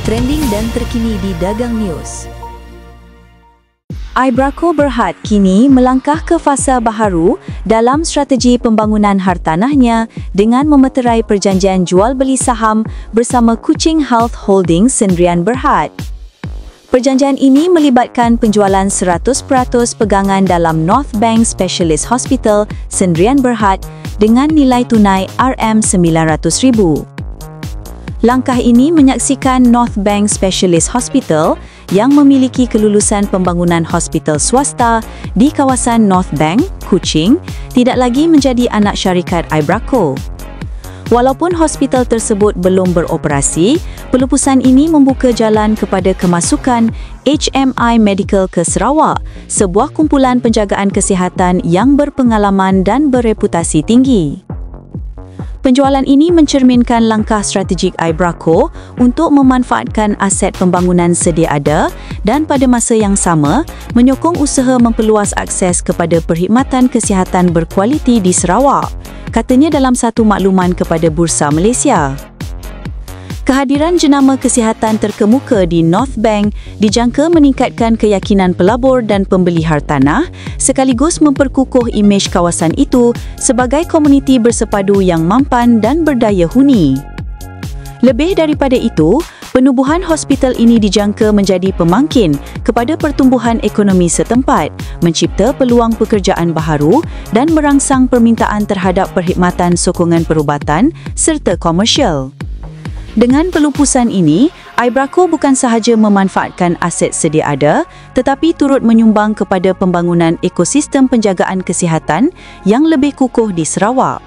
trending dan terkini di Dagang News. Ibraco Berhad kini melangkah ke fasa baharu dalam strategi pembangunan hartanahnya dengan memeterai perjanjian jual beli saham bersama Kuching Health Holdings Sendirian Berhad. Perjanjian ini melibatkan penjualan 100% pegangan dalam North Bank Specialist Hospital Sendirian Berhad dengan nilai tunai RM900,000. Langkah ini menyaksikan North Bank Specialist Hospital yang memiliki kelulusan pembangunan hospital swasta di kawasan North Bank, Kuching, tidak lagi menjadi anak syarikat Ibraco. Walaupun hospital tersebut belum beroperasi, pelupusan ini membuka jalan kepada kemasukan HMI Medical ke Sarawak, sebuah kumpulan penjagaan kesihatan yang berpengalaman dan bereputasi tinggi. Penjualan ini mencerminkan langkah strategik Ibraco untuk memanfaatkan aset pembangunan sedia ada dan pada masa yang sama menyokong usaha memperluas akses kepada perkhidmatan kesihatan berkualiti di Sarawak, katanya dalam satu makluman kepada Bursa Malaysia. Kehadiran jenama kesihatan terkemuka di North Bank dijangka meningkatkan keyakinan pelabur dan pembeli hartanah sekaligus memperkukuh imej kawasan itu sebagai komuniti bersepadu yang mampan dan berdaya huni. Lebih daripada itu, penubuhan hospital ini dijangka menjadi pemangkin kepada pertumbuhan ekonomi setempat, mencipta peluang pekerjaan baharu dan merangsang permintaan terhadap perkhidmatan sokongan perubatan serta komersial. Dengan pelupusan ini, Ibraco bukan sahaja memanfaatkan aset sedia ada, tetapi turut menyumbang kepada pembangunan ekosistem penjagaan kesihatan yang lebih kukuh di Sarawak.